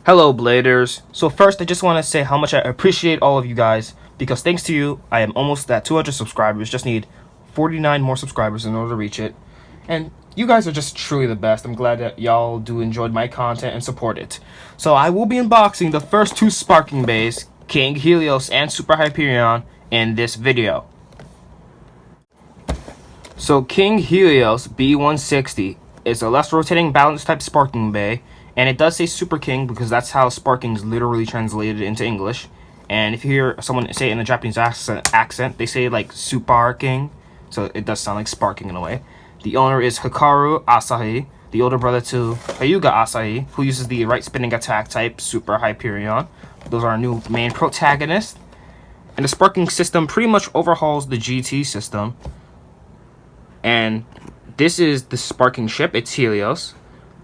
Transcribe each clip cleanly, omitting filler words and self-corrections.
Hello, Bladers. So first, I just want to say how much I appreciate all of you guys, because thanks to you, I am almost at 200 subscribers. Just need 49 more subscribers in order to reach it. And you guys are just truly the best. I'm glad that y'all do enjoyed my content and support it. So I will be unboxing the first two Sparking Bays, King Helios and Super Hyperion, in this video. So King Helios B160 is a less rotating balance type Sparking Bay. And it does say Super King because that's how Sparking is literally translated into English. And if you hear someone say it in a Japanese accent, they say like Super King. So it does sound like sparking in a way. The owner is Hikaru Asahi, the older brother to Hyuga Asahi, who uses the right spinning attack type Super Hyperion. Those are our new main protagonists. And the sparking system pretty much overhauls the GT system. And this is the sparking ship, it's Helios.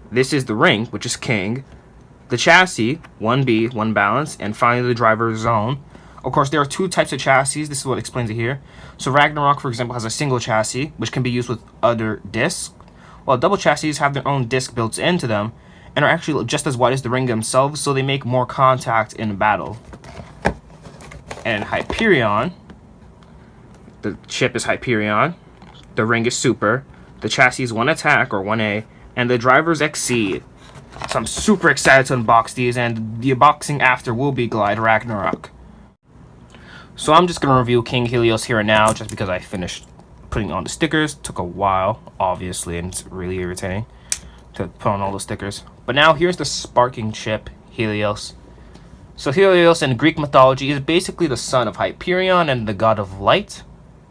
This is the ring, which is King. The chassis, 1B, 1 balance, and finally the driver's zone. Of course, there are two types of chassis. This is what explains it here. So Ragnarok, for example, has a single chassis, which can be used with other discs, while double chassis have their own disc built into them, and are actually just as wide as the ring themselves, so they make more contact in battle. And Hyperion, the ship is Hyperion, the ring is Super, the chassis is 1 attack, or 1A, and the drivers Exceed. So I'm super excited to unbox these, and the unboxing after will be Glide Ragnarok. So I'm just going to review King Helios here and now, just because I finished putting on the stickers. Took a while, obviously, and it's really irritating to put on all the stickers. But now here's the sparking ship, Helios. So Helios in Greek mythology is basically the son of Hyperion and the god of light,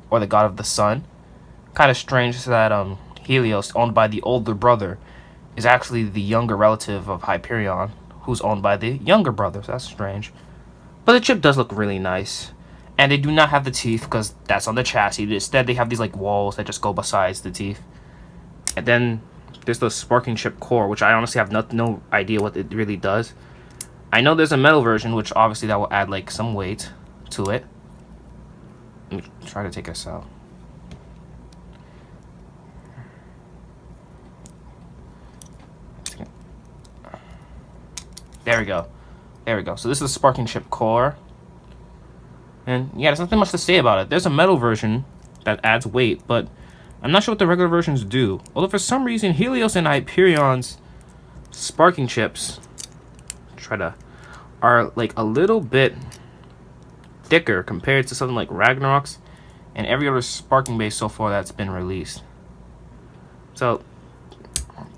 or the god of the sun. Kind of strange that Helios, owned by the older brother, is actually the younger relative of Hyperion, who's owned by the younger brother, so that's strange. But the chip does look really nice. And they do not have the teeth, because that's on the chassis. Instead, they have these like walls that just go besides the teeth. And then there's the sparking ship core, which I honestly have no idea what it really does. I know there's a metal version, which obviously that will add like some weight to it. Let me try to take this out. There we go. There we go. So this is the sparking ship core. And yeah, there's nothing much to say about it. There's a metal version that adds weight, but I'm not sure what the regular versions do. Although for some reason, Helios and Hyperion's sparking chips are like a little bit thicker compared to something like Ragnarok's and every other sparking base so far that's been released. So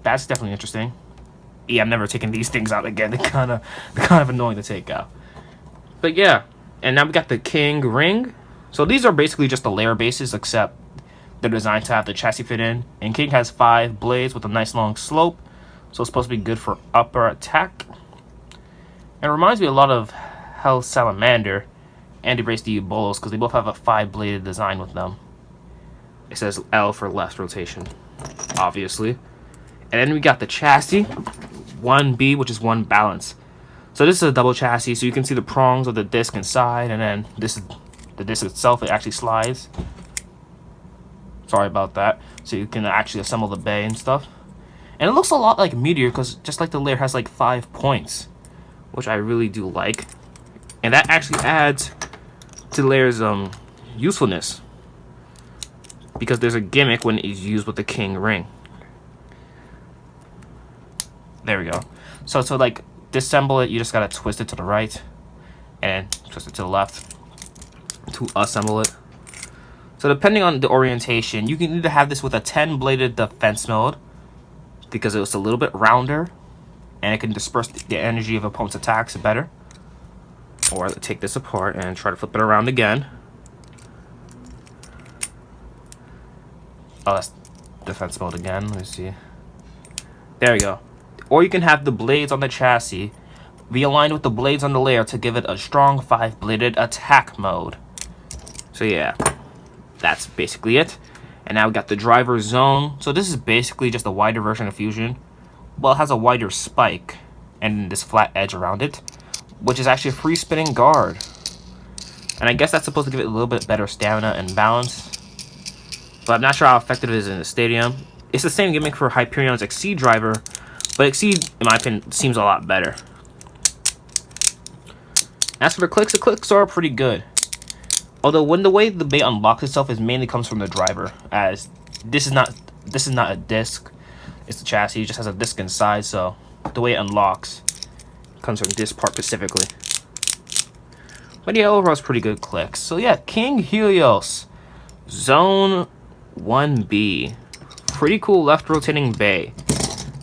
that's definitely interesting. Yeah, I'm never taking these things out again. They're kind of annoying to take out. But yeah, and now we got the King ring. So these are basically just the layer bases, except they're designed to have the chassis fit in. And King has 5 blades with a nice long slope, so it's supposed to be good for upper attack. It reminds me a lot of Hell Salamander and Embrace the Ebolos, because they both have a 5-bladed design with them. It says L for left rotation, obviously. And then we got the chassis, 1B, which is 1 balance. So this is a double chassis, so you can see the prongs of the disc inside, and then this is the disc itself. It actually slides. Sorry about that. So you can actually assemble the bay and stuff. And it looks a lot like Meteor, because just like the layer has like 5 points, which I really do like. And that actually adds to the layer's usefulness, because there's a gimmick when it's used with the King ring. There we go. So to like disassemble it, you just gotta twist it to the right and twist it to the left to assemble it. So depending on the orientation, you can either have this with a 10-bladed defense mode, because it's a little bit rounder and it can disperse the energy of opponent's attacks better. Or take this apart and try to flip it around again. Oh, that's defense mode again. Let me see. There we go. Or you can have the blades on the chassis be aligned with the blades on the layer to give it a strong 5-bladed attack mode. So yeah, that's basically it. And now we got the driver zone. So this is basically just a wider version of Fusion. Well, it has a wider spike and this flat edge around it, which is actually a free spinning guard. And I guess that's supposed to give it a little bit better stamina and balance. But I'm not sure how effective it is in the stadium. It's the same gimmick for Hyperion's Exceed driver, but Exceed, in my opinion, seems a lot better. As for the clicks are pretty good. Although when the way the bay unlocks itself is mainly comes from the driver, as this is not a disc, it's the chassis. It just has a disc inside, so the way it unlocks comes from this part specifically. But yeah, overall it's pretty good clicks. So yeah, King Helios, Zone 1B, pretty cool left rotating bay.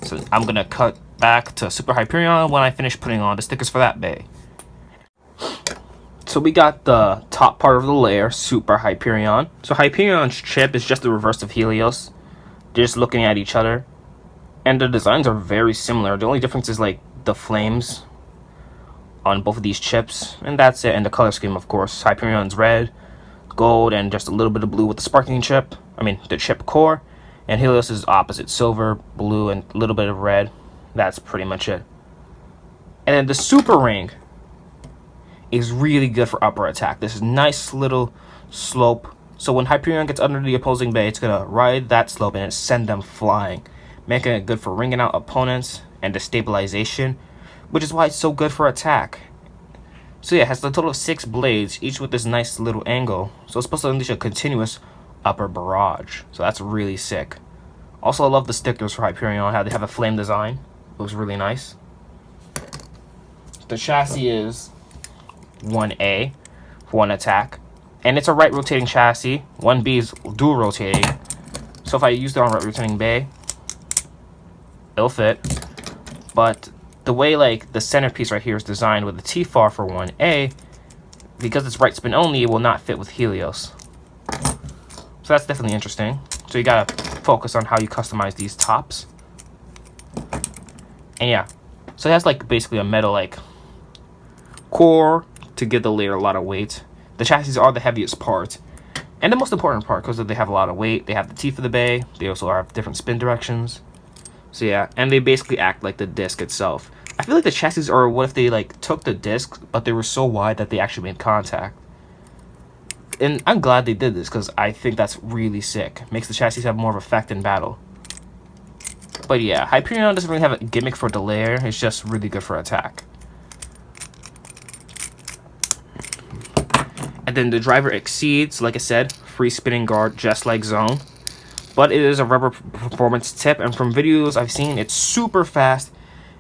So I'm gonna cut back to Super Hyperion when I finish putting on the stickers for that bay. So we got the top part of the layer, Super Hyperion. So Hyperion's chip is just the reverse of Helios. They're just looking at each other. And the designs are very similar. The only difference is like the flames on both of these chips. And that's it. And the color scheme, of course. Hyperion's red, gold, and just a little bit of blue with the sparking chip. The chip core. And Helios is opposite, silver, blue, and a little bit of red. That's pretty much it. And then the super ring is really good for upper attack. This is nice little slope. So when Hyperion gets under the opposing bay, it's gonna ride that slope and send them flying, making it good for ringing out opponents and destabilization, which is why it's so good for attack. So yeah, it has a total of 6 blades, each with this nice little angle. So it's supposed to unleash a continuous upper barrage. So that's really sick. Also, I love the stickers for Hyperion, how they have a flame design. It looks really nice. The chassis is 1A for one attack, and it's a right rotating chassis. 1B is dual rotating, so if I use it on right rotating bay, it'll fit. But the way like the centerpiece right here is designed with the T-FAR for 1A, because it's right spin only, it will not fit with Helios. So that's definitely interesting. So you gotta focus on how you customize these tops. And yeah, so it has like basically a metal like core to give the layer a lot of weight. The chassis are the heaviest part and the most important part because they have a lot of weight. They have the teeth of the bay. They also have different spin directions. So yeah, and they basically act like the disc itself. I feel like the chassis are what if they like took the disc, but they were so wide that they actually made contact. And I'm glad they did this because I think that's really sick. Makes the chassis have more of effect in battle. But yeah, Hyperion doesn't really have a gimmick for the layer. It's just really good for attack. And then the driver exceeds, like I said, free spinning guard just like Zone. But it is a rubber performance tip, and from videos I've seen, it's super fast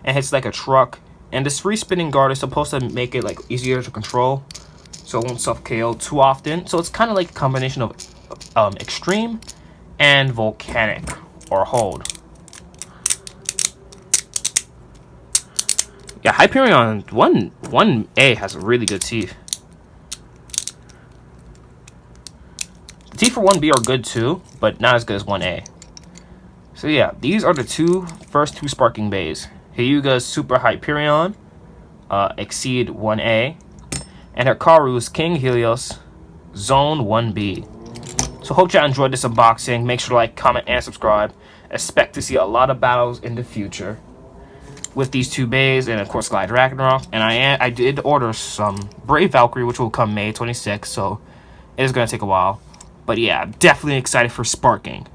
and hits like a truck. And this free spinning guard is supposed to make it like easier to control, so it won't self-KO too often. So it's kind of like a combination of extreme and volcanic or hold. Yeah, Hyperion 1A has really good teeth. The teeth for 1B are good too, but not as good as 1A. So yeah, these are the first two sparking bays. Hyuga's Super Hyperion, Exceed 1A, and Hikaru's King Helios, Zone 1B. So hope y'all enjoyed this unboxing. Make sure to like, comment, and subscribe. Expect to see a lot of battles in the future with these two bays, and of course Glide Ragnarok. And I did order some Brave Valkyrie, which will come May 26th, so it is going to take a while. But yeah, I'm definitely excited for Sparking.